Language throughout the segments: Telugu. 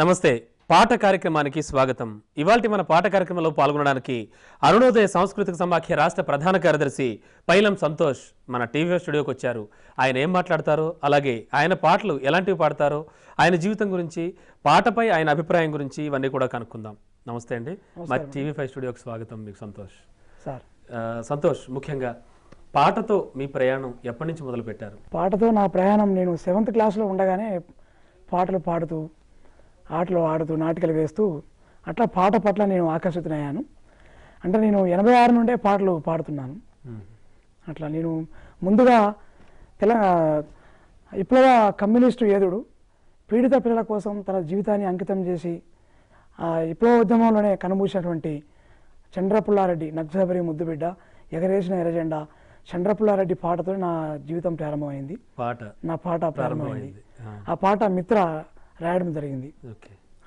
నమస్తే పాట కార్యక్రమానికి స్వాగతం. ఇవాల్టి మన పాట కార్యక్రమంలో పాల్గొనడానికి అరుణోదయ సాంస్కృతిక సమాఖ్య రాష్ట్ర ప్రధాన కార్యదర్శి పైలం సంతోష్ మన టీవీ స్టూడియోకి వచ్చారు. ఆయన ఏం మాట్లాడతారో, అలాగే ఆయన పాటలు ఎలాంటివి పాడతారో, ఆయన జీవితం గురించి, పాటపై ఆయన అభిప్రాయం గురించి ఇవన్నీ కూడా కనుక్కుందాం. నమస్తే అండి, మా టీవీ5 స్టూడియోకి స్వాగతం. మీకు సంతోష్ సార్. సంతోష్, ముఖ్యంగా పాటతో మీ ప్రయాణం ఎప్పటి నుంచి మొదలు పెట్టారు? పాటతో నా ప్రయాణం నేను 7th క్లాస్లో ఉండగానే పాటలు పాడుతూ, ఆటలు ఆడుతూ, నాటికలు వేస్తూ అట్లా పాట పట్ల నేను ఆకర్షితునయ్యాను. అంటే నేను 86 నుండే పాటలు పాడుతున్నాను. అట్లా నేను ముందుగా విప్లవ కమ్యూనిస్టు యోధుడు పీడిత పిల్లల కోసం తన జీవితాన్ని అంకితం చేసి ఆ విప్లవ ఉద్యమంలోనే కనుమూసినటువంటి చంద్రపుల్లారెడ్డి, నక్సలబరి ముద్దుబిడ్డ, ఎగరేసిన ఎర్రజెండా చంద్రపుల్లారెడ్డి పాటతో నా జీవితం ప్రారంభమైంది. నా పాట ప్రారంభమైంది. ఆ పాట మిత్ర రాయడం జరిగింది.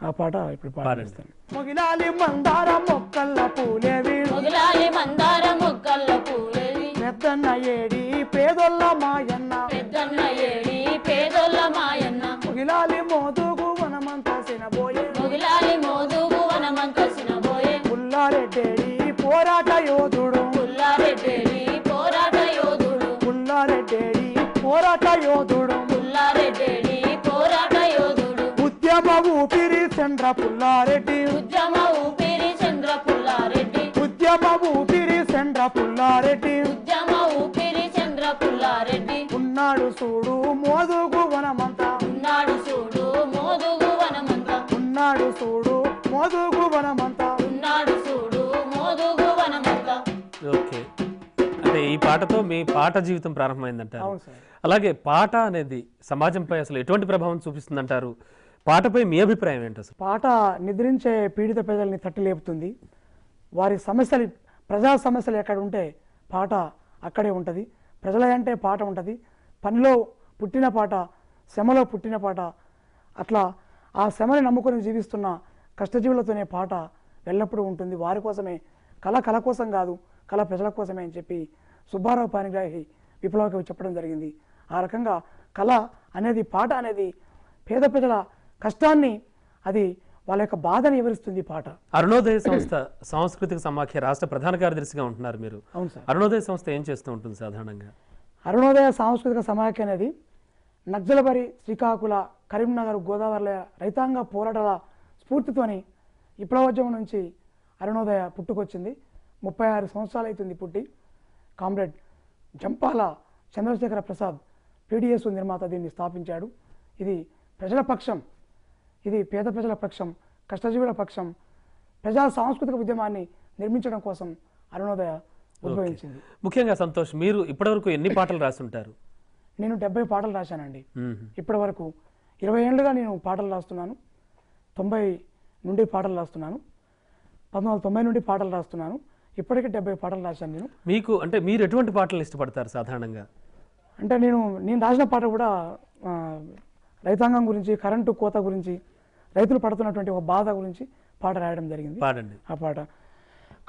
ఆ పాట ఇప్పుడు పాటిస్తాను. మొగిలాలి మందార మొక్కల్ల పూలేవి, మొగిలాలి మందార మొక్కల్ల పూలేవి, పెద్దన్న ఏడి పేదొల్ల మాయన్న, పెద్దన్న ఏడి పేదొల్ల మాయన్న, మొగిలాలి మోదుగు వనమంత సినబోయే, మొగిలాలి మోదుగు వనమంత సినబోయే, పుల్లారెడ్డేడి పోరాట యోధుడు, పుల్లారెడ్డేడి పోరాట యోధుడు, పుల్లారెడ్డేడి పోరాట యోధుడు, పుల్లారెడ్డేడి పోరాట యోధుడు, ఉద్యమ ఊపిరి చంద్ర పుల్లారెడ్డి, ఉద్యమ ఊపిరి చంద్ర పుల్లారెడ్డి, ఉద్యమ ఊపిరి చంద్ర పుల్లారెడ్డి, ఉద్యమ ఊపిరి చంద్ర పుల్లారెడ్డి, ఉన్నాడు చూడు మోదుగు వనమంతా, ఉన్నాడు చూడు మోదుగు వనమంతా, ఉన్నాడు చూడు మోదుగు వనమంతా, ఉన్నాడు చూడు మోదుగు వనమంతా. ఓకే, అంటే ఈ పాటతో మీ పాట జీవితం ప్రారంభమైందంటారు. అవును సార్. అలాగే పాట అనేది సమాజంపై అసలు ఎటువంటి ప్రభావం చూపిస్తుందంటారు? పాటపై మీ అభిప్రాయం ఏంటి అసలు? పాట నిద్రించే పీడిత ప్రజల్ని తట్టి లేపుతుంది. వారి సమస్యలు, ప్రజా సమస్యలు ఎక్కడ ఉంటే పాట అక్కడే ఉంటుంది. ప్రజల అంటే పాట ఉంటుంది. పనిలో పుట్టిన పాట, శ్రమలో పుట్టిన పాట, అట్లా ఆ శ్రమని నమ్ముకొని జీవిస్తున్న కష్టజీవులతోనే పాట ఎల్లప్పుడూ ఉంటుంది. వారి కోసమే, కళ కోసం కాదు, కళ ప్రజల కోసమే అని చెప్పి సుబ్బారావు పాణిగ్రాహి విప్లవకి చెప్పడం జరిగింది. ఆ రకంగా కళ అనేది, పాట అనేది పేద ప్రజల కష్టాన్ని, అది వాళ్ళ యొక్క బాధని వివరిస్తుంది పాట. అరుణోదయ సంస్థ సాంస్కృతిక సమాఖ్య రాష్ట్ర ప్రధాన కార్యదర్శిగా ఉంటున్నారు మీరు. అవును సార్. అరుణోదయ సంస్థ ఏం చేస్తూ ఉంటుంది సాధారణంగా? అరుణోదయ సాంస్కృతిక సమాఖ్య అనేది నక్సలబరి, శ్రీకాకుళ, కరీంనగర్, గోదావరిల రైతాంగ పోరాటాల స్ఫూర్తితోని విప్లవోద్యమం నుంచి అరుణోదయ పుట్టుకొచ్చింది. 36 సంవత్సరాలు అవుతుంది పుట్టి. కామ్రేడ్ జంపాల చంద్రశేఖర ప్రసాద్ పీడిఎస్ నిర్మాత దీన్ని స్థాపించాడు. ఇది ప్రజల పక్షం, ఇది పేద ప్రజల పక్షం, కష్టజీవుల పక్షం, ప్రజా సాంస్కృతిక ఉద్యమాన్ని నిర్మించడం కోసం అరుణోదయ ఉద్భవించింది. ముఖ్యంగా సంతోష్, మీరు ఇప్పటివరకు ఎన్ని పాటలు రాస్తుంటారు? నేను 70 పాటలు రాశానండి. ఇప్పటి వరకు 20 ఏళ్ళుగా నేను పాటలు రాస్తున్నాను. 90 నుండి పాటలు రాస్తున్నాను. 1990 నుండి పాటలు రాస్తున్నాను. ఇప్పటికీ 70 పాటలు రాశాను నేను. మీకు అంటే మీరు ఎటువంటి పాటలు ఇష్టపడతారు సాధారణంగా? అంటే నేను రాసిన పాట కూడా రైతాంగం గురించి, కరెంటు కోత గురించి, రైతులు పడుతున్నటువంటి ఒక బాధ గురించి పాట రాయడం జరిగింది. పాడండి ఆ పాట.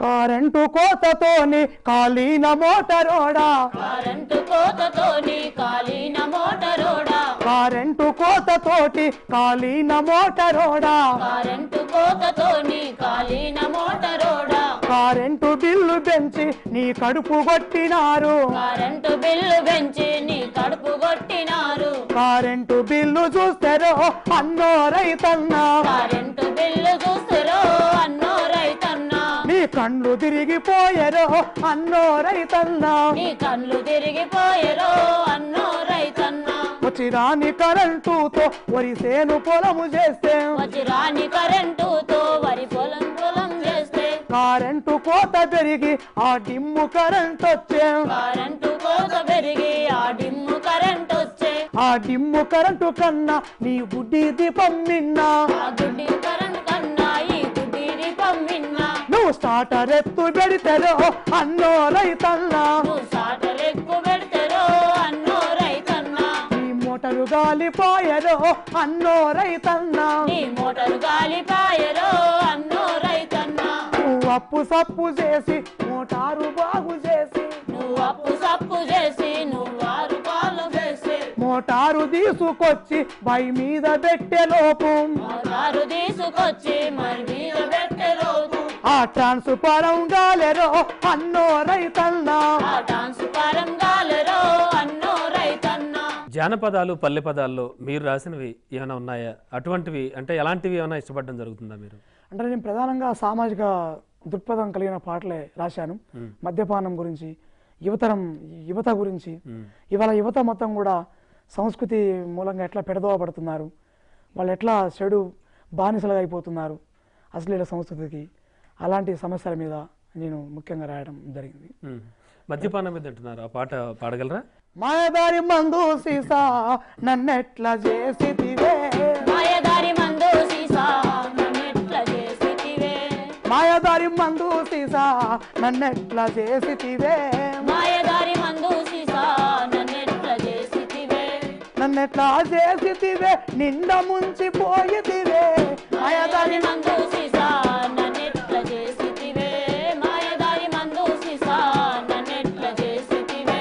కరెంటు కోతతోని కాలిన మోటరోడా, కరెంటు కోతతోని కాలిన మోటరోడా, కరెంటు కోతతోటి కాలిన మోటరోడా, కరెంటు కోతతోని కాలిన మోటరోడా, కరెంటు బిల్లు పెంచి నీ కడుపు కొట్టినారు, కరెంటు బిల్లు పెంచి నీ కడుపు కొట్టినారు, కరెంటు బిల్లు చూస్తారో అన్నో రైతన్నా, కరెంటు బిల్లు చూస్తారో అన్నో రైతన్నా, నీ కళ్ళు తిరిగిపోయారో అన్నో రైతన్నా, నీ కళ్ళు తిరిగిపోయారో అన్నో రైతన్నా, వచ్చి రాని కరెంటుతో వరి సేను పొలము చేస్తే, వచ్చి రాని కరెంటుతో వరి పొలం చేస్తే, కరెంటు కోత పెరిగి ఆ డిమ్ము కరెంట్ వచ్చే, కరెంటు కోత పెరిగి ఆ డిమ్ము కరెంట్ వచ్చే, ఆ డిమ్ము కరెంటు కన్నా నీ గుడ్డి దీపం నిన్నా, ఆ గుడ్డి కరెంట్ కన్నా ఈ గుడ్డి దీపం విన్నా, నువ్వు స్టార్టర్ ఎత్తు పెడితేరో అన్నో రైతన్నా, నువ్వు సాటలెక్కు పెడతారో అన్నో రైతన్నా, నీ మోటారు గాలిపోయారో అన్నో రైతన్నా, నీ మోటారు గాలిపాయరో అన్నో రైతన్నా, నువ్వు అప్పు సప్పు చేసి మోటారు బాగు చేసి, నువ్వు అప్పు సప్పు చేసి నువ్వు 6 పాలు చేసి, మోటారు తీసుకొచ్చి బై మీద పెట్టే లోపు మోటారు తీసుకొచ్చి మరి మీద పెట్టెలోపు ఆ ట్రాన్స్ఫారం గాలెరో అన్నో రైతన్నా ఆ ట్రాన్స్ఫారం గాలెరో అన్నో రైతన్నా. జానపదాలు పల్లె పదాల్లో మీరు రాసినవి ఏమైనా ఉన్నాయా? అటువంటివి అంటే ఎలాంటివి ఏమైనా ఇష్టపడడం జరుగుతుందా మీరు? అంటే నేను ప్రధానంగా సామాజిక దృక్పథం కలిగిన పాటలే రాశాను. మద్యపానం గురించి, యువత గురించి. ఇవాళ యువత మొత్తం కూడా సంస్కృతి మూలంగా ఎట్లా పెడదోవ పడుతున్నారు, వాళ్ళు ఎట్లా చెడు బానిసలుగా అయిపోతున్నారు అశ్లీల సంస్కృతికి, అలాంటి సమస్యల మీద నేను ముఖ్యంగా రాయడం జరిగింది. మద్యపానం మీద అంటున్నారు, ఆ పాట పాడగలరా? మాయదారి మందు సీసా నన్నెట్లా చేసితివే, మాయదారి మందు సీసా నన్నెట్లా చేసితివే, మాయదారి మందు సీసా నన్నెట్లా చేసితివే, మాయదారి మందు సీసా నన్నెట్లా చేసితివే, నన్నెట్లా చేసితివే నిండ ముంచి పోయితివే, మాయదారి మందు సీసా నన్నెట్లా చేసితివే, మాయదారి మందు సీసా నన్నెట్లా చేసితివే,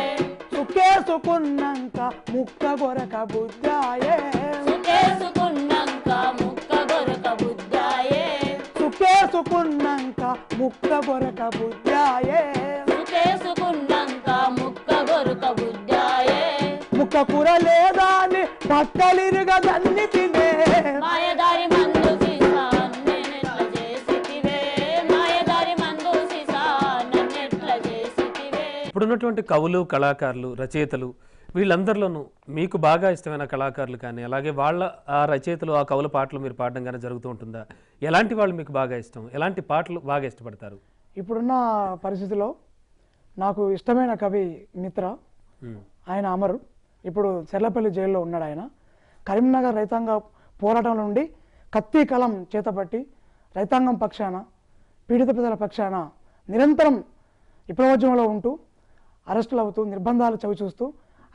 సుకేసుకున్నాక ముక్క గొరక బుద్ధాయే, సుకేసుకున్నాక ముక్క గొరక బుద్ధాయే, సుకేసుకున్నాక ముక్క గొరక బుద్ధాయే, సుకేసుకున్నాక ముక్క గొరక బుద్ధాయే, ముక్క కూర లేదా అని పక్కలిరుగా దన్ని తినే, మాయదారి మందు సీసా నన్నెట్లా చేసితివే, మాయదారి మందు సీసా నన్నెట్లా చేసితివే. ఇప్పుడున్నటువంటి కవులు, కళాకారులు, రచయితలు వీళ్ళందరిలోనూ మీకు బాగా ఇష్టమైన కళాకారులు కానీ, అలాగే వాళ్ళ ఆ రచయితలు, ఆ కవుల పాటలు మీరు పాడడం కానీ జరుగుతూ ఉంటుందా? ఎలాంటి వాళ్ళు మీకు బాగా ఇష్టం? ఎలాంటి పాటలు బాగా ఇష్టపడతారు? ఇప్పుడున్న పరిస్థితిలో నాకు ఇష్టమైన కవి మిత్ర, ఆయన అమరు, ఇప్పుడు చెర్లపల్లి జైల్లో ఉన్నాడు. ఆయన కరీంనగర్ రైతాంగ పోరాటం నుండి కత్తి కలం చేతపట్టి రైతాంగం పక్షాన, పీడిత ప్రజల పక్షాన నిరంతరం విప్లవోద్యమంలో ఉంటూ అరెస్టులు అవుతూ నిర్బంధాలు చవిచూస్తూ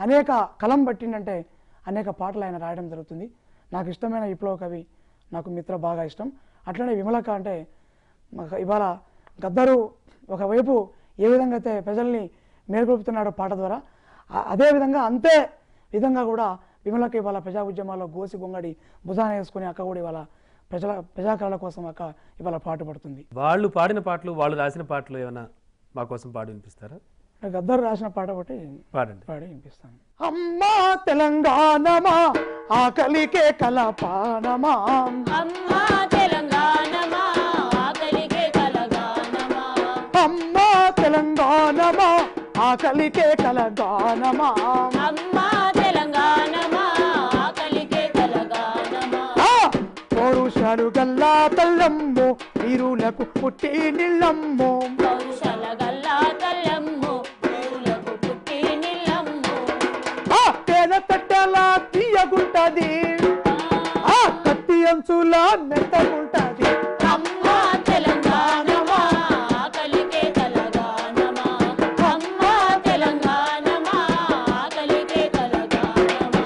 అనేక కలం పట్టిందంటే అనేక పాటలు ఆయన రాయడం జరుగుతుంది. నాకు ఇష్టమైన విప్లవ కవి నాకు మిత్ర బాగా ఇష్టం. అట్లనే విమలక అంటే ఇవాళ గద్దరు ఒకవైపు ఏ విధంగా అయితే ప్రజల్ని మేల్కొల్పుతున్నాడో పాట ద్వారా, అదే విధంగా అంతే విధంగా కూడా విమలక ఇవాళ ప్రజా ఉద్యమాల్లో గోసి గొంగడి భుజాన వేసుకుని అక్క కూడా ఇవాళ ప్రజాకళల కోసం అక్క ఇవాళ పాటు పడుతుంది. వాళ్ళు పాడిన పాటలు, వాళ్ళు రాసిన పాటలు ఏమైనా మా కోసం పాడి వినిపిస్తారా? గద్దరు రాసిన పాట ఒకటి పాడండి. పాడి వినిపిస్తాను. అమ్మా తెలంగాణమా ఆకలికే కలపానమా, అమ్మా తెలంగాణమా ఆకలికే కలగానమా, అమ్మా తెలంగాణమా ఆకలికే కలగానమా, అమ్మా తెలంగాణమా ఆకలికే కలగానమా, పౌరుషాలు గల్లా తల్లమ్ము వీరులకు పుట్టి నిల్లమ్ము, పౌరుషాల గల్లా తల్లమ్ము వీరులకు పుట్టి నిల్లమ్ము, తేనె తట్టెలా తీయగుంటది, కత్తి అంచులా మెత్తగుంటది, అమ్మా తెలంగాణమా ఆకలికే కలగానమా, అమ్మా తెలంగాణమా ఆకలికే కలగానమా.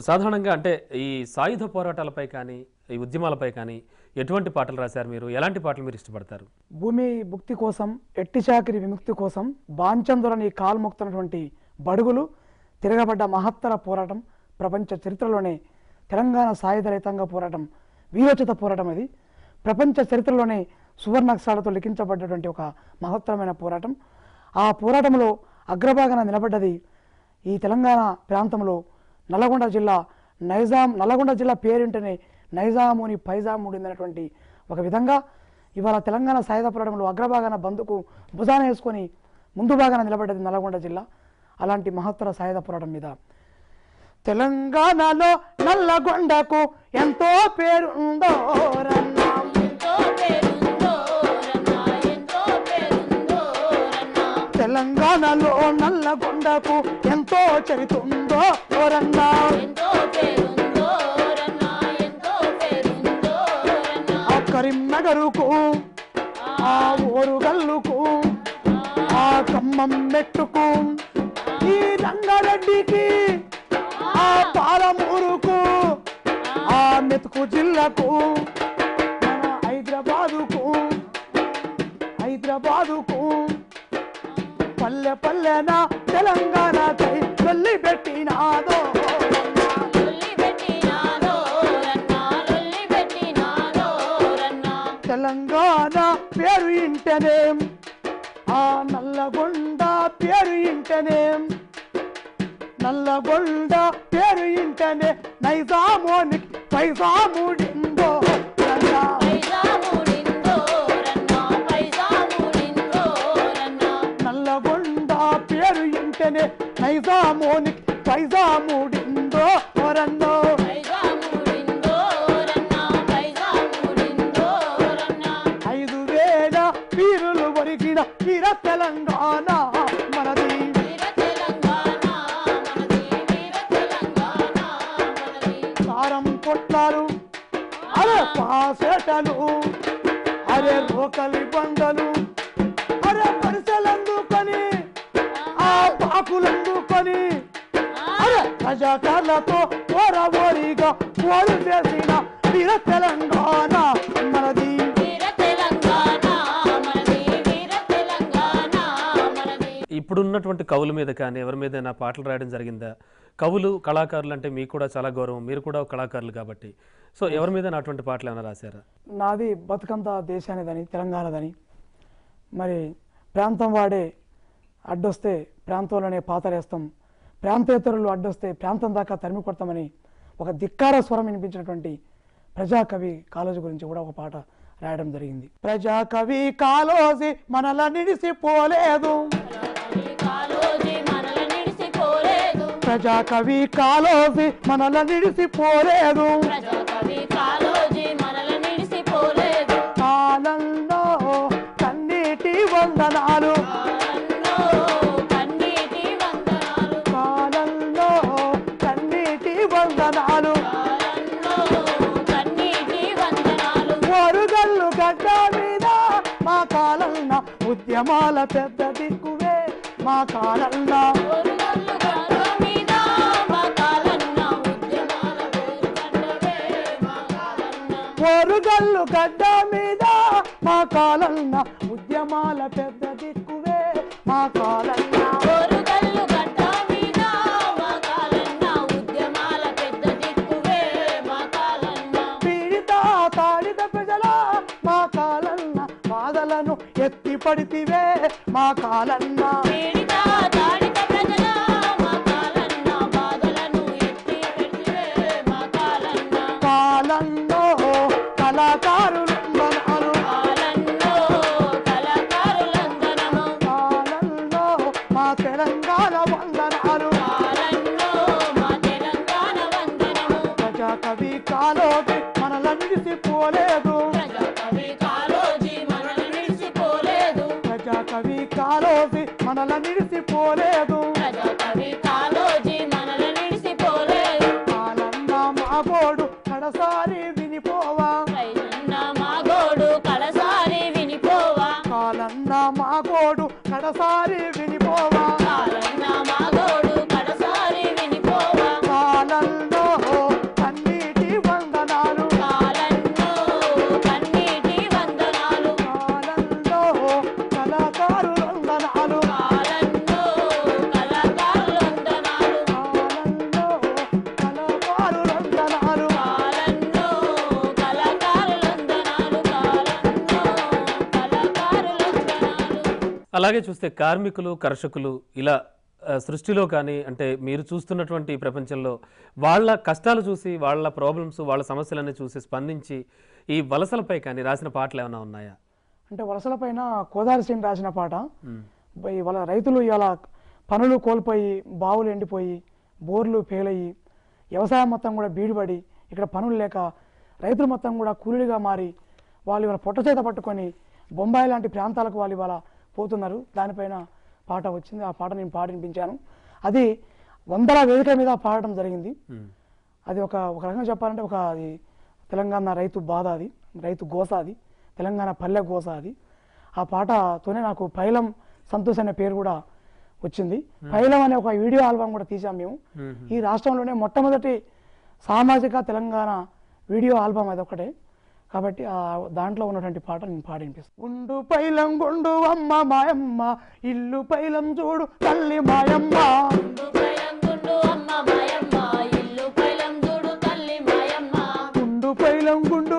సాధారణంగా అంటే ఈ సాయుధ పోరాటాలపై కానీ, ఈ ఉద్యమాలపై కానీ ఎటువంటి పాటలు రాశారు మీరు? ఎలాంటి పాటలు మీరు ఇష్టపడతారు? భూమి భుక్తి కోసం, ఎట్టి చాకిరి విముక్తి కోసం బాంచందులని కాల్మొక్తున్నటువంటి బడుగులు తిరగబడ్డ మహత్తర పోరాటం ప్రపంచ చరిత్రలోనే తెలంగాణ సాయుధ రైతాంగ పోరాటం వీరోచిత పోరాటం. అది ప్రపంచ చరిత్రలోనే సువర్ణాక్షరాలతో లిఖించబడ్డటువంటి ఒక మహత్తరమైన పోరాటం. ఆ పోరాటంలో అగ్రభాగాన నిలబడ్డది ఈ తెలంగాణ ప్రాంతంలో నల్గొండ జిల్లా. నల్గొండ జిల్లా పేరింటనే నైజాముని పైజాముడినటువంటి ఒక విధంగా ఇవాళ తెలంగాణ సాయుధ పోరాటంలో అగ్రభాగాన బందుకు భుజాన వేసుకొని ముందు భాగాన నిలబడ్డది నల్గొండ జిల్లా. అలాంటి మహత్తర సాయుధ పోరాటం మీద తెలంగాణలో నల్లగొండకు ఎంతో పేరుందో రన్నా, ఎంతో పేరుందో రన్నా, ఎంతో పేరుందో రన్నా, తెలంగాణలో నల్లగొండకు ఎంతో చరితుందో రన్నా, ఎంతో పేరుందో రన్నా, ఎంతో పేరుందో రన్నా, ఆ కరీంనగరుకు, ఆ ఓరుగల్లుకు, ఆ ఖమ్మం మెట్టుకు, ఈ రంగారెడ్డికి, ఆ పాలమూరుకు, ఆ మెతుకు జిల్లాకు, మన హైదరాబాదుకు పల్లె పల్లెన తెలంగాణకై వెళ్ళి పెట్టినాదో పేరు ఇంటనే ఆ నల్లగొండ పేరు ఇంటనే నల్లగొండ పేరు ఇంటనే నైజామోనికి పైజాముడిందో రన్నా నల్లగొండ పేరు ఇంటనే నైజామోనికి పైజాముడిందో రన్నో 5,000 వీరులు ఒరిగిన వీర తెలంగాణ మనది కారం కొట్లాలు అరే పాసేటలు అరే రోకలి బండలు అరే పరిసలందుకొని ఆ పాకులందుకొని అరే ప్రజాకారులతో ఓరవోరిగా పోరు చేసిన వీర తెలంగాణ మనది ఇప్పుడున్నటువంటి కవుల మీద కానీ ఎవరి మీద నా పాటలు రాయడం జరిగిందా? కవులు కళాకారులు అంటే మీకు కూడా చాలా గౌరవం, మీరు కూడా కళాకారులు కాబట్టి. సో ఎవరి మీద అటువంటి పాటలు ఏమైనా రాశారా? నాది బతుకంత దేశానిదని తెలంగాణదని, మరి ప్రాంతం వాడే అడ్డొస్తే ప్రాంతంలోనే పాతరేస్తాం, ప్రాంతేతరులు అడ్డొస్తే ప్రాంతం దాకా తరిమి కొడతామని ఒక ధిక్కార స్వరం వినిపించినటువంటి ప్రజాకవి కాళోజీ గురించి కూడా ఒక పాట రాయడం జరిగింది. ప్రజాకవి కాళోజీ మనల నిడిసిపోలేదు, ప్రజాకవి కాళోజీ మనల నిడిసిపోలేదు, కాలంలో కన్నీటి వందనాలు, కాలంలో కన్నీటి వందనాలు, వరుగల్లు గడ్డ మీద మా కాలన్న ఉద్యమాల పెద్ద దిక్కువే, మా కాలన్న వరుగల్లు గడ్డ మీద మా కాలన్న ఉద్యమాల పెద్ద దిక్కువే, మా కాలన్న పీడిత తాడిత ప్రజల మా కాలన్న బాధలను ఎత్తి పడితివే, మా కాలన్న కాలంలో కళాకారులందనాలు, కాలంలో మా తెలంగాణ వందనాలు, ప్రజాకవి కాళోజీ మనల నిడిసిపోలేదు, ప్రజాకవి కాళోజీ మనల నిడిసిపోలేదు, కాలన్న మాగోడు కడసారి వినిపోవా, కాలన్న మాగోడు కడసారి వినిపోవా, కాలంలో కన్నీటి వందనాలు, కాలంలో కళాకారులందనాలు, అలాగే చూస్తే కార్మికులు కర్షకులు ఇలా సృష్టిలో కానీ అంటే మీరు చూస్తున్నటువంటి ఈ ప్రపంచంలో వాళ్ళ కష్టాలు చూసి వాళ్ళ ప్రాబ్లమ్స్ వాళ్ళ సమస్యలన్నీ చూసి స్పందించి ఈ వలసలపై కానీ రాసిన పాటలు ఏమైనా ఉన్నాయా? అంటే వలసల పైన కోదారి శ్రీని రాసిన పాట. ఇవాళ రైతులు ఇవాళ పనులు కోల్పోయి బావులు ఎండిపోయి బోర్లు ఫెయిలయ్యి వ్యవసాయం మొత్తం కూడా బీడుపడి ఇక్కడ పనులు లేక రైతులు మొత్తం కూడా కూలీలుగా మారి వాళ్ళు ఇవాళ పొట్ట చేత పట్టుకొని బొంబాయి లాంటి ప్రాంతాలకు వాళ్ళు ఇవాళ పోతున్నారు. దానిపైన పాట వచ్చింది. ఆ పాట నేను పాడి వినిపించాను. అది 100ల వేదిక మీద పాడటం జరిగింది. అది ఒక రకంగా చెప్పాలంటే అది తెలంగాణ రైతు బాధ, అది రైతు గోస, అది తెలంగాణ పల్లె గోస. అది ఆ పాటతోనే నాకు పైలం సంతోష్ అనే పేరు కూడా వచ్చింది. పైలం అనే ఒక వీడియో ఆల్బమ్ కూడా తీసాం మేము. ఈ రాష్ట్రంలోనే మొట్టమొదటి సామాజిక తెలంగాణ వీడియో ఆల్బమ్ అది ఒకటే. కాబట్టి దాంట్లో ఉన్నటువంటి పాట నేను పాడి వినిపిస్తాను. గుండు పైలం గుండు అమ్మ మాయమ్మ, ఇల్లు పైలం చూడు తల్లి మాయమ్మ, గుండు పైలం గుండు అమ్మ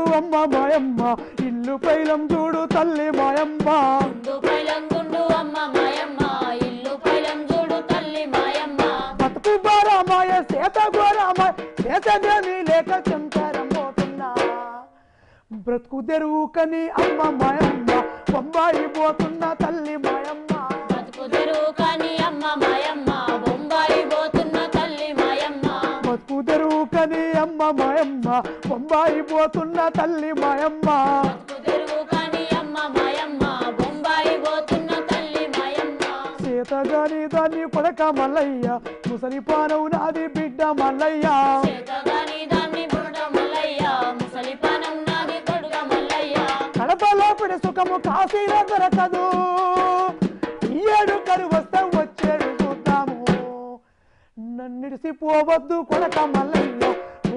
మాయమ్మ, మాయమ్మ ఇల్లు పైలం చూడు తల్లి మాయమ్మ గుండు పైలం గుండు అమ్మ మాయమ్మ ఇల్లు పైలం చూడు తల్లి మాయమ్మ బతుకు బారామాయ సేత గోరామాయ సేతదేమి లేక చంకారం పోతున్నా బ్రతుకు తెరువుకని అమ్మ మాయమ్మ బొంబాయి పోతున్న తల్లి మాయమ్మ బతుకు తెరువు కాని అమ్మ మాయమ్మ బొంబాయి పోతున్న తల్లి మాయమ్మ బతుకు తెరువుకని అమ్మ మాయమ్మ బొంబాయి పోతున్న తల్లి మాయమ్మ బతుకు తెరువు కాని అమ్మ మాయమ్మ బొంబాయి పోతున్న తల్లి మాయమ్మ సీతగాని దాన్ని కొడక మల్లయ్య ముసలి పానవు నాది బిడ్డ మల్లయ్య చేతగాని దాన్ని బుడ్డ మల్లయ్య ముసలి పానం నాది కొడుక మల్లయ్య కడపలో పిడి సుఖము కాశీలో దొరకదు ఈ ఏడు కరు వస్తే వచ్చేడు చూద్దాము నన్నిడిసి పోవద్దు కొడక మల్లయ్య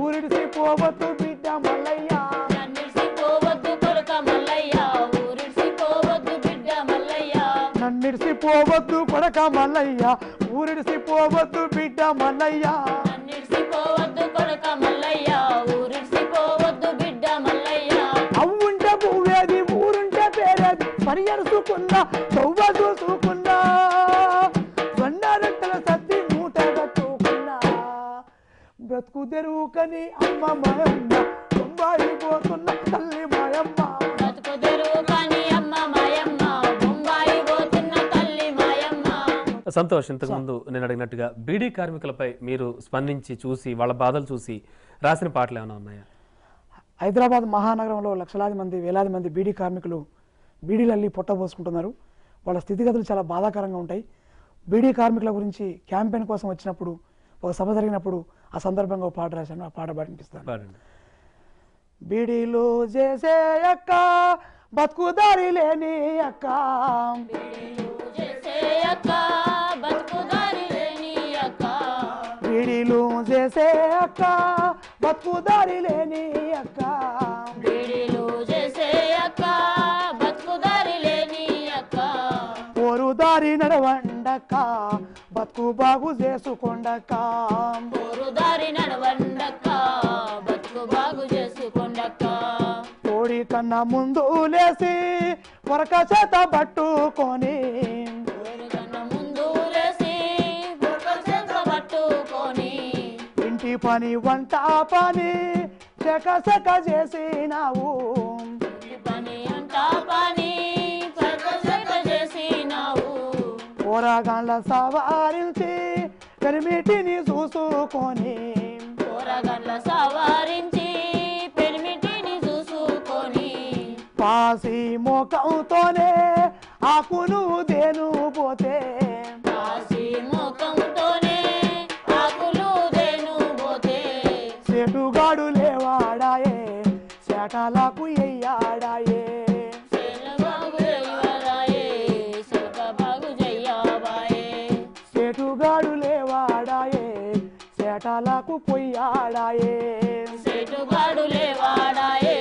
ఊరిడిసి పోవద్దు బిడ్డ మల్లయ్య నన్నిడిసి పోవద్దు కొడుక మల్లయ్య ఊరిడిసి పోవద్దు బిడ్డ మల్లయ్య నన్నిడిసి పోవద్దు కొడక మల్లయ్య ఊరిడిసి పోవద్దు బిడ్డ మల్లయ్య నన్నిడిసి పోవద్దు కొడుక మల్లయ్య ఊరిడిసి పోవద్దు బిడ్డ మల్లయ్య అవ్వుంటే పువ్వేది ఊరుంటే పేరేది పరిగెడుచుకున్నా తవ్వ చూసుకున్నా వన్నారెట్టల సర్ది మూట కట్టుకున్నా బ్రతుకు తెరువుకని అమ్మ మాయమ్మ బొంబాయి పోతున్న తల్లి మాయమ్మ బతుకు తెరువు కాని అమ్మ మాయమ్మ బొంబాయి పోతున్న తల్లి మాయమ్మ సంతోష్, ఇంతకుముందు నేను అడిగినట్టుగా బీడీ కార్మికులపై మీరు స్పందించి చూసి వాళ్ళ బాధలు చూసి రాసిన పాటలు ఏమైనా ఉన్నాయా? హైదరాబాద్ మహానగరంలో లక్షలాది మంది వేలాది మంది బీడీ కార్మికులు బీడీలల్లి పొట్టబోసుకుంటున్నారు. వాళ్ళ స్థితిగతులు చాలా బాధాకరంగా ఉంటాయి. బీడీ కార్మికుల గురించి క్యాంపెయిన్ కోసం వచ్చినప్పుడు ఒక సభ జరిగినప్పుడు ఆ సందర్భంగా ఒక పాట రాశాను. ఆ పాట పాటిస్తాను. పాడండి. బీడీలు చేసే అక్క బతుకుదారి లేని అక్క బీడీలు చేసే అక్క బతుకుదారి లేని అక్క బీడీలు చేసే అక్క బతుకుదారి లేని అక్క బీడీలు చేసే అక్క బతుకుదారి లేని అక్క పోరు దారి నడవండక్క బతుకు బాగు చేసుకోండక్క పోరుదారి నడవండక్క బతుకు బాగు చేసుకోండక్క కోడి కన్నా ముందు లేసి వరక చేత పట్టుకొని ఊరికన్నా ముందు లేసి బుర్ర చేత పట్టుకొని ఇంటి పని వంట పని చెక చెక చేసినావు ఇంటి పని అంటా పని చక్క చేసినావు పోరాగాళ్ళ సవారించి పెరిమిటిని చూసుకొని కూరగడ్ల సవారించి పెరిమిటిని చూసుకొని పాసి మోకంతోనే ఆకును దేను పోతే కాసి ముఖంతోనే ఆకులు దేను పోతే చెటుగాడు లేవాడాయే శాఖలకు ఎయ్యాడాయే బాగు జయ్యరాయే శిల్క బాగు జయ్యాబాయే చెటుగాడు లేవాడాయే శాఖలకు పొయ్యాడాయే చెట్టుగాడు లేవాడాయే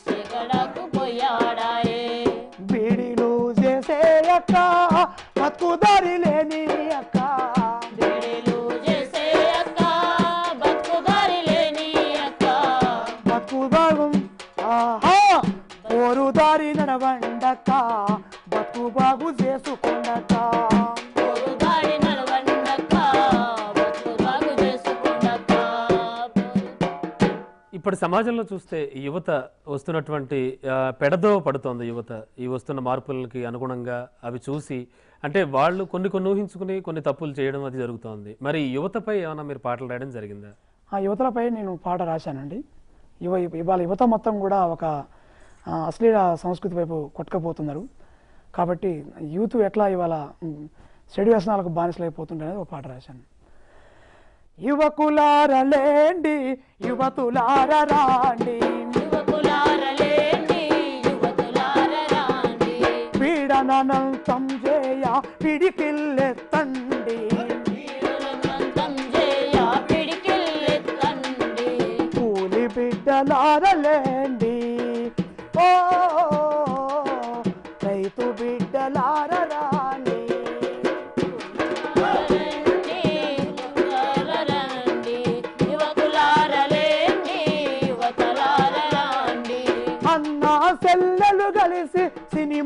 శిఖడకు పోయాడాయే బీడీలు చేసే అక్క బతుకుదారి లేని అక్క బీడీలు చేసే అక్క బతుకుదారి లేని అక్క బతుకు బాగు ఆహా పోరు దారి నడవండక్క బతుకు బాగు చేసుకోండక్క పోరుదారి నడవండక్క బతుకు బాగు చేసుకుండక్క ఇప్పటి సమాజంలో చూస్తే ఈ యువత వస్తున్నటువంటి పెడదో పడుతోంది. యువత ఈ వస్తున్న మార్పులకి అనుగుణంగా అవి చూసి అంటే వాళ్ళు కొన్ని ఊహించుకుని కొన్ని తప్పులు చేయడం అది జరుగుతోంది. మరి ఈ యువతపై ఏమైనా మీరు పాటలు రాయడం జరిగిందా? ఆ యువతలపై నేను పాట రాశానండి. ఇవాళ యువత మొత్తం కూడా ఒక అశ్లీల సంస్కృతి వైపు కొట్టుకపోతున్నారు. కాబట్టి యూత్ ఎట్లా ఇవాళ చెడు వ్యసనాలకు బానిసలైపోతుంటారనేది ఒక పాట రాశాను. యువకులారలేండి యువతులార రాండి యువకులారలేండి యువతులార రాండి పీడనంతం చేయ పిడికిల్లెత్తండి వీరులనంతం చేయ పిడికిల్లెత్తండి కూలి బిడ్డలారలేండి ఓ రైతు బిడ్డలార రాండి యువకులారలేండి యువతులార రాండి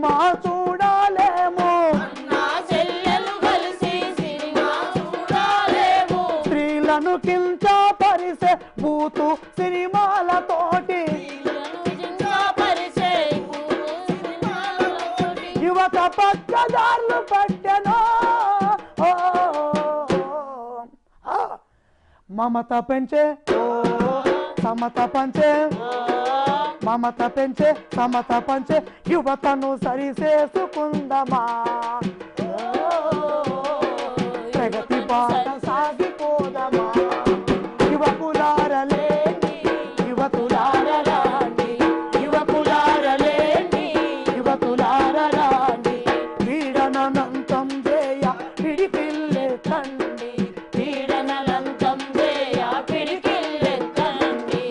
సినిమా చూడాలేమో నా చెల్లెలు కలిసి సినిమా చూడాలేమో స్త్రీలను కించపరిసే బూతు సినిమాలతోటి యువత పక్కదారులు పట్టెనో మమత పెంచే సమత పంచే మమత పెంచే సమత పంచే యువతను సరి చేసుకుందమా ప్రగతి బాట సాగిపోదమా యువకులారలేండి యువకులారలాండి యువకులారలేండి యువకులారలాండి పీడనంతం చేయ పిడికిల్లెత్తండి పీడనలంతం చేయ పిడికిల్లెత్తండి.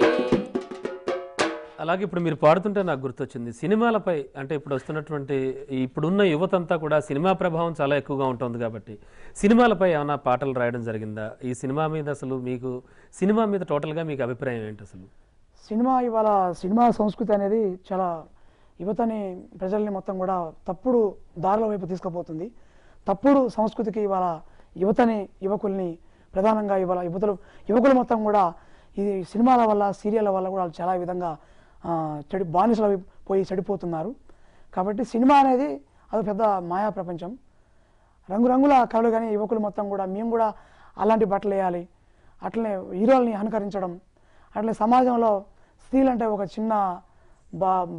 అలాగే ఇప్పుడు మీరు పాడుతుంటే నాకు గుర్తొచ్చింది సినిమాలపై, అంటే ఇప్పుడు వస్తున్నటువంటి ఇప్పుడున్న యువత అంతా కూడా సినిమా ప్రభావం చాలా ఎక్కువగా ఉంటుంది కాబట్టి సినిమాలపై ఏమైనా పాటలు రాయడం జరిగిందా? ఈ సినిమా మీద అసలు మీకు సినిమా మీద టోటల్గా మీకు అభిప్రాయం ఏంటి అసలు? సినిమా ఇవాళ సినిమా సంస్కృతి అనేది చాలా యువతని ప్రజల్ని మొత్తం కూడా తప్పుడు దారుల వైపు తీసుకుపోతుంది. తప్పుడు సంస్కృతికి ఇవాళ యువతని యువకుల్ని ప్రధానంగా ఇవాళ యువకులు మొత్తం కూడా ఈ సినిమాల వల్ల సీరియళ్ళ వల్ల కూడా చాలా విధంగా బానిసలు పోయి చెడిపోతున్నారు. కాబట్టి సినిమా అనేది అది పెద్ద మాయా ప్రపంచం, రంగురంగుల కళలు. కానీ యువకులు మొత్తం కూడా మేము కూడా అలాంటి బట్టలు వేయాలి, అట్లనే హీరోల్ని అనుకరించడం, అట్లనే సమాజంలో స్త్రీలంటే ఒక చిన్న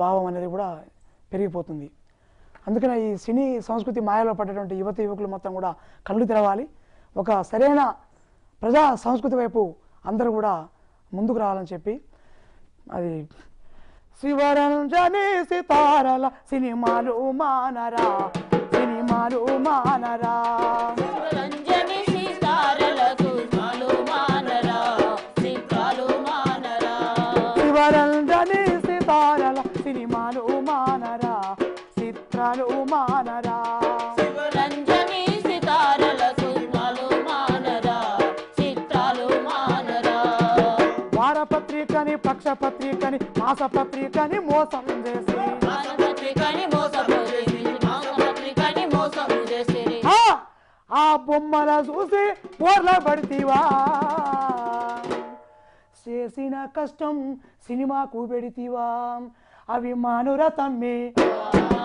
భావం అనేది కూడా పెరిగిపోతుంది. అందుకనే ఈ సినీ సంస్కృతి మాయలో పడ్డటువంటి యువకులు మొత్తం కూడా కళ్ళు తెరవాలి, ఒక సరైన ప్రజా సంస్కృతి వైపు అందరూ కూడా ముందుకు రావాలని చెప్పి అది శివరంజని సితారల సినిమాలు మానరా సినిమాలు మానరా శివరంజని సితారల సినిమాలు మానరా సినిమాలు మానరా శివరంజని సితారల సినిమాలు మానరా చిత్రాలు మానరా శివరంజని సితారల సినిమాలు మానరా చిత్రాలు మానరా వారపత్రికని పక్షపత్రికని మాసపత్రికని మోసం చేసి మాసపత్రికని మోసం చేసి ఆ బొమ్మల చూసి బోర్ల పడితీవా చేసిన కష్టం సినిమాకు పెడితీవా అవి మానుర తమ్మి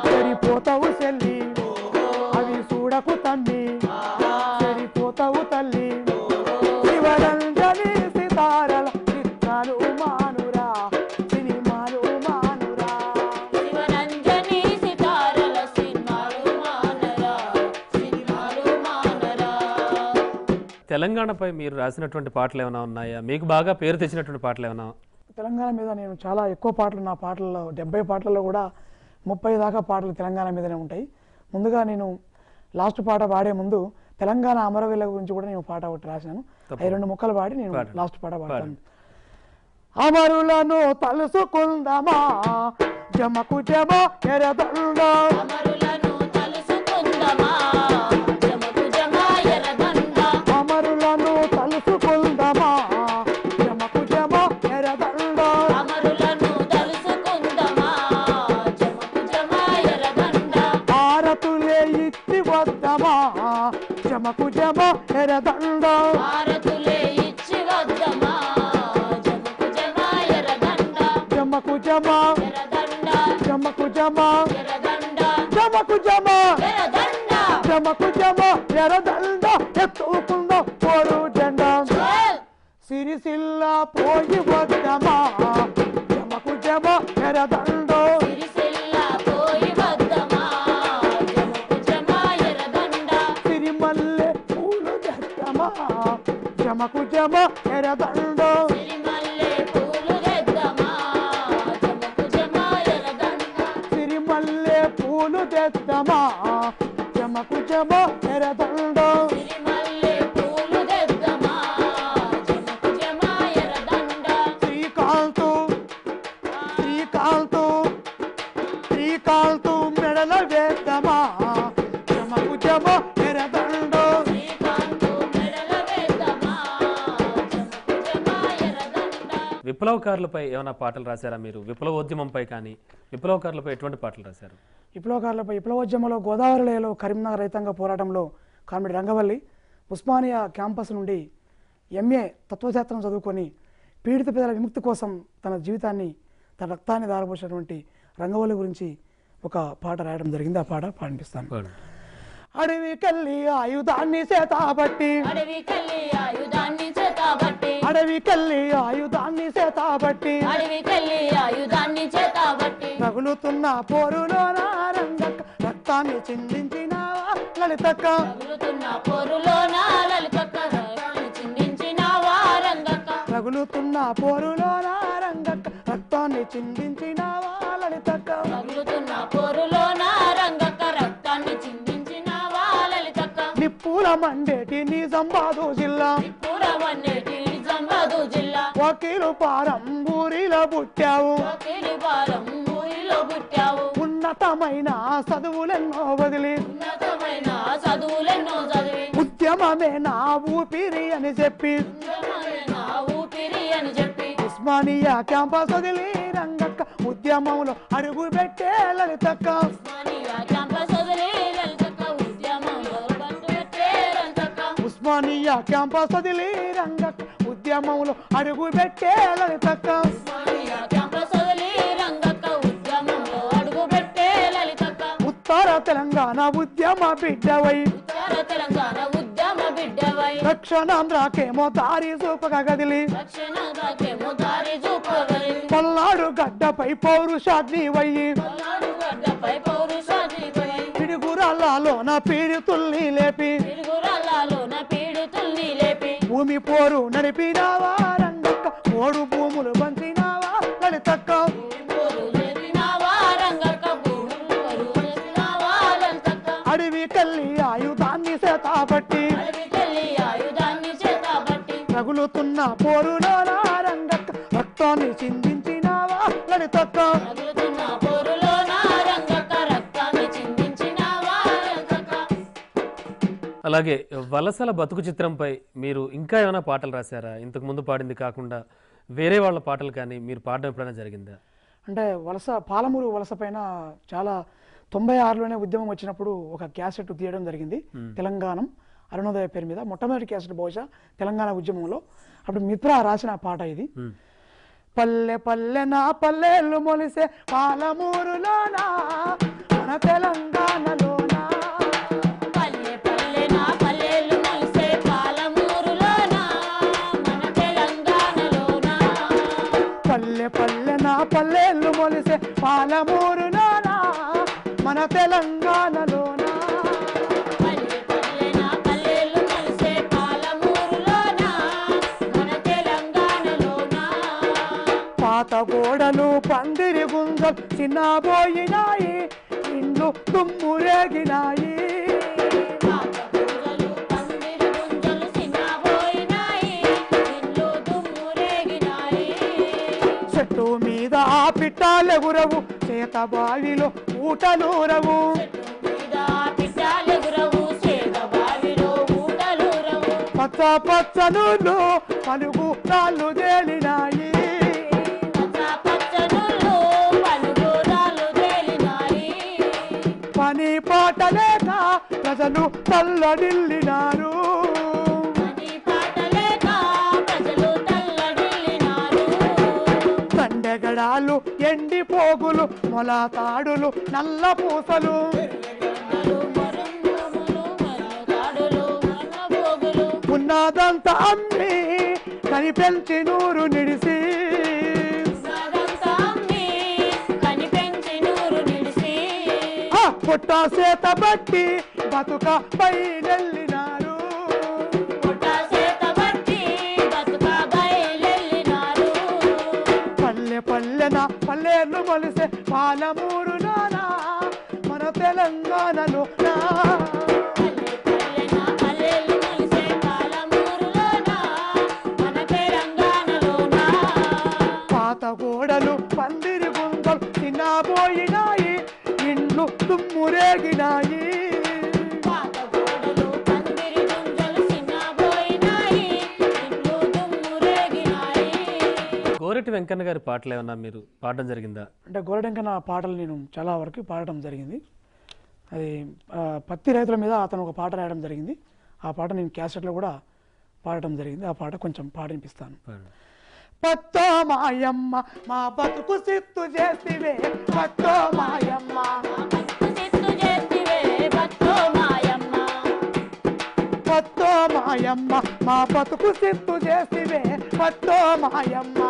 సరిపోతావు చెల్లి అవి చూడకు తమ్మి సరిపోతావు తల్లి శివరంజని సితారల చిత్రాలు మానురా సినిమాలు మానురా శివరంజని సితారల సినిమాలు మానరా సినిమాలు మానరా. తెలంగాణపై మీరు రాసినటువంటి పాటలు ఏమైనా ఉన్నాయా? మీకు బాగా పేరు తెచ్చినటువంటి పాటలు ఏమైనా? తెలంగాణ మీద నేను చాలా ఎక్కువ పాటలు, నా పాటల్లో 70 పాటల్లో కూడా 30 దాకా పాటలు తెలంగాణ మీదనే ఉంటాయి. ముందుగా నేను లాస్ట్ పాట పాడే ముందు తెలంగాణ అమరవీరుల గురించి కూడా నేను పాట ఒకటి రాశాను. 2 ముక్కలు పాడి నేను లాస్ట్ పాట పాడతాను. అమరులను తలుసుకుందామా జమకు జమ ఎరదండ అమరులను తలుసుకుందామా జమకు జమ ఎర్రదండ అమరులను తలుసుకుందామా జమకు జమ ఎరదండ అమరులను తలుసుకుందామా జమకు జమ ఎర్రదండ భారతులే ఇచ్చి వద్దమా జమకు జమ ఎరదండ భారతులే ఇచ్చి వద్దమా జమకు జమ ఎర్రదండ జమకు జమ ఎర్రదండ జమకు జమ ఎర్రదండ జమకు జమ ఎర్రదండ జమకు జమ ఎరదండ ఎత్తుకుందాం పోరు జెండా సిరిసిల్ల పోయి వద్దమా జమకు జమ ఎరదండ సిరిసిల్ల పోయి వద్దమా జమకు జమ ఎర్రదండ సిరిమల్లె పూలు తెద్దమా జమకు జమ ఎరదండ సిరిమల్లె పూలు తెద్దమా జమకు జమ ఎర్రదండ సిరిమల్లె పూలు తెద్దమా జమకు జమ ఎరదండ సిరిమల్లె పూలు తెద్దమా జమకు జమ ఎర్రదండ శ్రీకాంతు మెడల వేద్దమా జమకు జమ ఎరదండ శ్రీకాంతు మెడల వేద్దమా జమకు జమ ఎర్రదండ విప్లవకారులపై ఏమైనా పాటలు రాశారా మీరు? విప్లవోద్యమంపై కానీ విప్లవకారులపై ఎటువంటి పాటలు రాశారు? విప్లవకారులపై విప్లవోద్యమంలో గోదావరిలో కరీంనగర్ రైతాంగ పోరాటంలో కామిడి రంగవల్లి ఉస్మానియా క్యాంపస్ నుండి ఎంఏ తత్వశాస్త్రం చదువుకొని పీడిత ప్రజల విముక్తి కోసం తన జీవితాన్ని తన రక్తాన్ని దారపోసినటువంటి రంగవల్లి గురించి ఒక పాట రాయడం జరిగింది. ఆ పాట పాడిపిస్తాను. అడవికెళ్ళి ఆయుధాన్ని చేతాబట్టి అడవికెళ్ళి ఆయుధాన్ని చేతాబట్టి అడవికెళ్ళి ఆయుధాన్ని చేతాబట్టి అడవికెళ్ళి ఆయుధాన్ని చేతాబట్టి రగులుతున్న పోరులోన రంగక్క రక్తాన్ని చిందించిన లలితక్క రగులుతున్న పోరులోన లలితక్క రక్తాన్ని చిందించినావా రంగక్క రగులుతున్న పోరులోన రంగక్క రక్తాన్ని చిందించినవా లలితక్క రగులుతున్న పోరులోన రంగక్క రక్తాన్ని చిందించినావా లలితక్క నిప్పుల మండేటి నిజామాబాదు జిల్లా పురవన్నేటి నిజామాబాదు జిల్లా వకీలు పారం ఊరిలో పుట్టావు కిరివారం ఊరిలో పుట్టావు ఉన్నతమైన చదువులెన్నో వదిలి ఉన్నతమైన చదువులెన్నో చదివి ఉద్యమమే నా ఊపిరి అని చెప్పి ఉద్యమమైన ఊపిరి అని చెప్పి ఉస్మానియా క్యాంపస్ వదిలి రంగక్క ఉద్యమంలో అడుగు పెట్టే లలితక్క ఉస్మానియా క్యాంపస్ వదిలి లలితక్క ఉద్యమంలో పట్టుబట్టే రంగక్క ఉస్మానియా క్యాంపస్ వదిలి రంగక్క ఉద్యమంలో అడుగు పెట్టే లలితక్క ఉస్మానియా క్యాంపస్ వదిలి రంగక్క ఉద్యమంలో అడుగుపెట్టే లలితక్క ఉత్తర తెలంగాణ ఉద్యమ బిడ్డవై ఉత్తర తెలంగాణ ఉద్యమ బిడ్డవై దక్షిణాంధ్రకేమో దారి చూపక గదిలి దక్షిణాంధ్రకేమో దారి చూపగలి పల్నాడు గడ్డపై పౌరుషాగ్ని వయ్యి పల్నాడు గడ్డపై పౌరుషాధిపై పిడుగురాళ్ళలోన పీడితుల్ని లేపి తిరుగురాళ్ళలోన పీడితుల్ని లేపి భూమి పోరు నడిపినావా రంగక్క ఓడు భూములు పంచినావా లలితక్క పోరు చేసినావా రంగక్క పోరు చేసినావా లలితక్క అడవికెళ్ళి ఆయుధాన్ని చేతాబట్టి అడవికెళ్ళి ఆయుధాన్ని చేతబట్టి రగులుతున్న పోరులోన రంగక్క రక్తాన్ని చిందించినావా లలితక్క రగులుతున్న పోరులోన రంగక్క రక్తాన్ని చిందించినావా లలితక్క అలాగే వలసల బతుకు చిత్రంపై మీరు ఇంకా ఏమైనా పాటలు రాశారా? ఇంతకు ముందు పాడింది కాకుండా వేరే వాళ్ళ పాటలు కానీ మీరు పాడడం ఎప్పుడైనా జరిగిందా? అంటే పాలమూరు వలస పైన చాలా 96లోనే ఉద్యమం వచ్చినప్పుడు ఒక క్యాసెట్ తీయడం జరిగింది. తెలంగాణ అరుణోదయ పేరు మీద మొట్టమొదటి క్యాసెట్ బహుశా తెలంగాణ ఉద్యమంలో. అప్పుడు మిత్ర రాసిన పాట ఇది. పల్లె పల్లె నా పల్లెలు మొలిసే పాలమూరులోనా మన తెలంగాణలోనా పల్లె పల్లె నా పల్లెలు మొలిసే పాలమూరులోన మన తెలంగాణలోన పల్లె పల్లె నా పల్లెలు మొలిసే పాలమూరులోనా మన తెలంగాణలోనా పల్లె పల్లె నా పల్లెలు మొలిసే పాలమూరులోన మన తెలంగాణలోన పాత గోడలు పందిరి గుంజలు చిన్నబోయినాయి ఇండ్లు తుమ్మురేగినాయి పాత గుంజలు పందిరి గుంజలు చిన్నబోయినాయి ఇల్లు దుమ్మురేగినాయి చెట్టు మీద ఆ పిట్టాలెగురవు చేత బావిలో ఊటలూరవు మీద పిట్టాలెగురవు చేత బావిలో ఊటలూరవు పచ్చ పచ్చనులు పలుగు రాళ్ళు తేలినాయి పచ్చ పచ్చనులు పలుగురాలు తేలినాయి పని పాట లేక ప్రజలు తల్లడిల్లినారు అని పాట లేక ప్రజలు తల్లడిల్లినారు దండెగడాలు ఎండి పోగులు మొలతాడులు నల్ల పూసలు మరుంగములు మరుగాడులు మన్నబోగులు ఉన్నదంతా అమ్మి కనిపెంచి నూరు నిడిసి సదంతా అమ్మి కనిపెంచి నూరు నిడిసి ఆ పుట్ట చేత బట్టి బతుక పైనెళ్ళినారు పుట్ట చేత బట్టి బతుక బయలెళ్ళినారు పల్లె పల్లెన పల్లెలు మొలిసే పాలమూరులోనా మన తెలంగాణలో పల్లె పల్లె నా పల్లెలు మొలిసే పాలమూరులోన మన తెలంగాణలోన పాత గోడలు పందిరి గుంజలు చిన్నబోయినాయి ఇండ్లు తుమ్మురేగినాయి పాత గోడలు పందిరి గుంజలు చిన్నబోయినాయి ఇల్లు దుమ్మురేగినాయి గోరటి వెంకన్న గారి పాటలు ఏమన్నా మీరు పాడడం జరిగిందా? అంటే గోరటెంకన్న పాటలు నేను చాలా వరకు పాడటం జరిగింది. అది పత్తి రైతుల మీద అతను ఒక పాట రాయడం జరిగింది. ఆ పాట నేను క్యాసెట్లో కూడా పాడటం జరిగింది. ఆ పాట కొంచెం పాడిపిస్తాను. పత్తో మాయమ్మ మా బతుకు సిత్తు చేసివే, పత్తో మాయమ్మ సిత్తు చేసివే, పత్తో మాయమ్మ. పత్తో మాయమ్మ మా బతుకు సిత్తు చేసివే, పత్తో మాయమ్మ.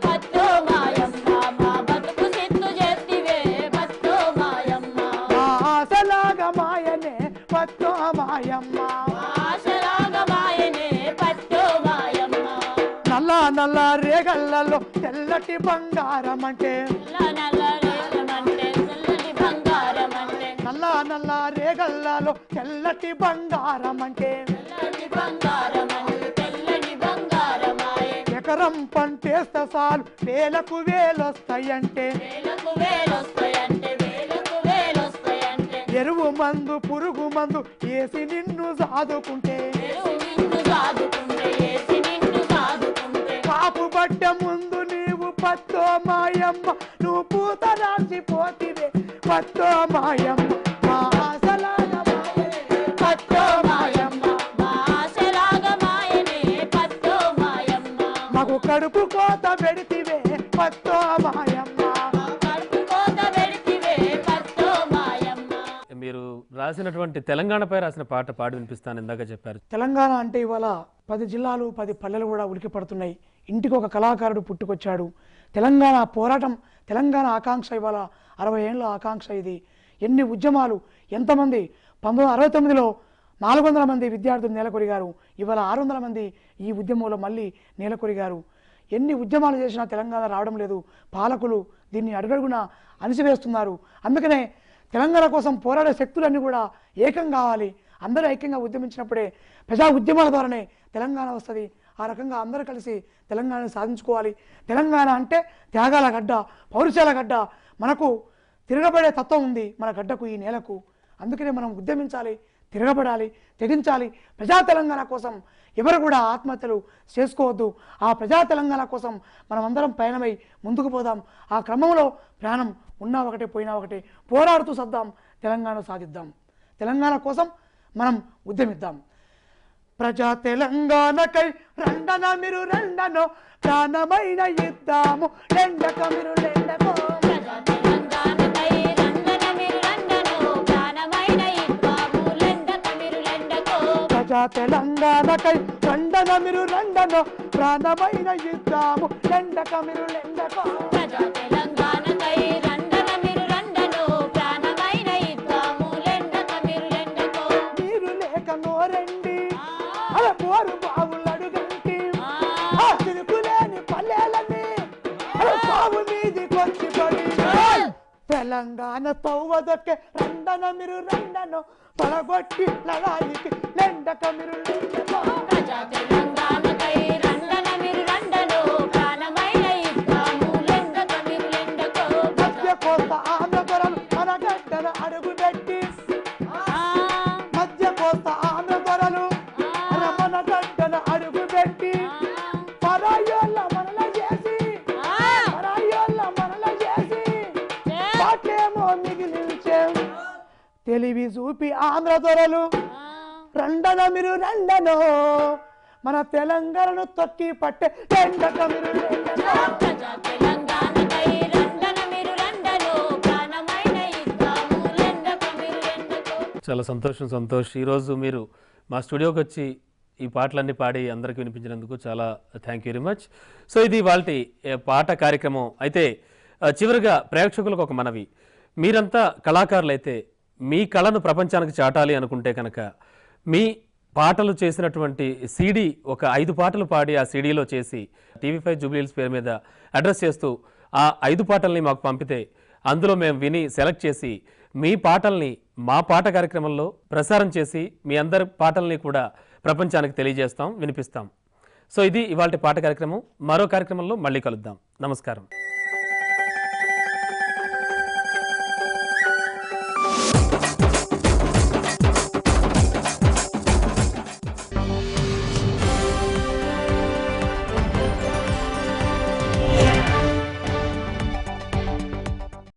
పత్తో మాయమ్మ మా బతుకు సిత్తు చేసివే, పత్తో మాయమ్మ. మా ఆశలాగా మాయనే పత్తో మాయమ్మ. ఆశలాగా మాయనే పత్తో మాయమ్మ. నల్ల నల్ల రేగళ్ళలో తెల్లటి బంగారం అంటే, నల్ల రేగమంటే తెల్లటి బంగారం అంటే, నల్ల నల్ల రేగళ్ళలో తెల్లటి బంగారం అంటే, తెల్లటి బంగారం అంటే తెల్లని బంగారమాయే. ఎకరం పంటేస్తే చాలు వేలకు వేలొస్తాయంటే, వేలకు వేలొస్తాయంటే, వేలకు వేలొస్తాయంటే, ఎరువు మందు పురుగు మందు వేసి నిన్ను సాదుకుంటే, ఎరువు నిన్ను సాదుకుంటే, ఏసి నిన్ను సాదుకుంటే, కాపు పడ్డ ముందు నీవు పత్తో మాయమ్మ, నువ్వు పూత రాసిపోతివే పత్తో మాయమ్మ. మా ఆశలాగా మాయనే పత్తో మాయమ్మ. మా ఆశలాగా మాయనే పత్తో మాయమ్మ. మాకు కడుపు కోత పెడితివే పత్తో మాయమ్మ. కడుపు కోత పెడితివే పత్తో మాయమ్మ. మీరు రాసినటువంటి తెలంగాణపై రాసిన పాట పాడి వినిపిస్తాను, ఇందాక చెప్పారు. తెలంగాణ అంటే ఇవాళ 10 జిల్లాలు 10 పల్లెలు కూడా ఉలికి పడుతున్నాయి. ఇంటికి ఒక కళాకారుడు పుట్టుకొచ్చాడు. తెలంగాణ పోరాటం, తెలంగాణ ఆకాంక్ష ఇవాళ 60 ఏళ్ళ ఆకాంక్ష ఇది. ఎన్ని ఉద్యమాలు, ఎంతమంది 1969లో 400 మంది విద్యార్థులు నేలకొరిగారు. ఇవాళ 600 మంది ఈ ఉద్యమంలో మళ్ళీ నేలకొరిగారు. ఎన్ని ఉద్యమాలు చేసినా తెలంగాణ రావడం లేదు. పాలకులు దీన్ని అడుగడుగునా అణిసివేస్తున్నారు. అందుకనే తెలంగాణ కోసం పోరాడే శక్తులన్నీ కూడా ఏకం కావాలి. అందరూ ఐక్యంగా ఉద్యమించినప్పుడే ప్రజా ఉద్యమాల ద్వారానే తెలంగాణ వస్తుంది. ఆ రకంగా అందరూ కలిసి తెలంగాణను సాధించుకోవాలి. తెలంగాణ అంటే త్యాగాల గడ్డ, పౌరుషాల గడ్డ. మనకు తిరగబడే తత్వం ఉంది మన గడ్డకు, ఈ నేలకు. అందుకనే మనం ఉద్యమించాలి, తిరగబడాలి, తెగించాలి. ప్రజా తెలంగాణ కోసం ఎవరు కూడా ఆత్మహత్యలు చేసుకోవద్దు. ఆ ప్రజా తెలంగాణ కోసం మనం అందరం పయనమై ముందుకు పోదాం. ఆ క్రమంలో ప్రాణం ఉన్నా ఒకటే పోయినా ఒకటే పోరాడుతూ సద్దాం, తెలంగాణ సాధిద్దాం. తెలంగాణ కోసం మనం ఉద్యమిద్దాం. ప్రజా తెలంగాణకై రండన మీరు రండనో, ప్రాణమైన ఇద్దాము లెండక మీరు లెండకో. ప్రజా తెలంగాణకై రండన మీరు రండనో, ప్రాణమైన ఇద్దాము లెండక మీరు లెండకో. ప్రజా తెలంగాణకై రండన మీరు రండనో, ప్రాణమైన ఇద్దాము లెండక మీరు లెండకో. ప్రజా తెలంగాణకై రండన మీరు రండనో, ప్రాణమైన ఇద్దాము లెండక మీరు లెండకో. మీరు లేక నోరండి అలా పోరు బావులు అడుగంటి, ఆ తిరుపులేని పల్లెలని అలా సాగు మీదికొచ్చి పడి. తెలంగాణ తవ్వదొక్కే రండన మీరు రండనో, తొలగొట్టి లడాయికి లెండక మీరు లెండకో. ప్రజా తెలంగాణకై రండన మీరు రండనో, ప్రాణమైన ఇద్దాము లెండక మీరు లెండకో. మధ్య కోస్త ఆంధ్ర దొరలు మన గడ్డన అడుగు పెట్టి, మధ్య కోస్త ఆంధ్ర దొరలు మన గడ్డన అడుగు పెట్టి, పరాయోళ్ళ మనల చేసి, పరాయోళ్ళ మనల చేసి పాటేమో మిగిలించే. తెలివి చూపి ఆంధ్ర దొరలు రండన మీరు రండనో, మన తెలంగాణను తొక్కి పట్టే లెండక మీరు లెండకో. ప్రజా తెలంగాణకై రండన మీరు రండనో, ప్రాణమైన ఇద్దాము లెండక మీరు లెండకో. చాలా సంతోషం సంతోష్. ఈరోజు మీరు మా స్టూడియోకి వచ్చి ఈ పాటలన్నీ పాడి అందరికీ వినిపించినందుకు చాలా thank you very much. So ఇది వాల్టి పాట కార్యక్రమం. అయితే చివరిగా ప్రేక్షకులకు ఒక మనవి, మీరంతా కళాకారులైతే మీ కళను ప్రపంచానికి చాటాలి అనుకుంటే కనుక మీ పాటలు చేసినటువంటి సీడీ ఒక 5 పాటలు పాడి ఆ సీడీలో చేసి TV5 జూబ్లీహిల్స్ పేరు మీద అడ్రస్ చేస్తూ ఆ 5 పాటల్ని మాకు పంపితే అందులో మేము విని సెలెక్ట్ చేసి మీ పాటల్ని మా పాట కార్యక్రమంలో ప్రసారం చేసి మీ అందరి పాటల్ని కూడా ప్రపంచానికి తెలియజేస్తాం, వినిపిస్తాం. సో ఇది ఇవాల్టి పాట కార్యక్రమం. మరో కార్యక్రమంలో మళ్ళీ కలుద్దాం. నమస్కారం.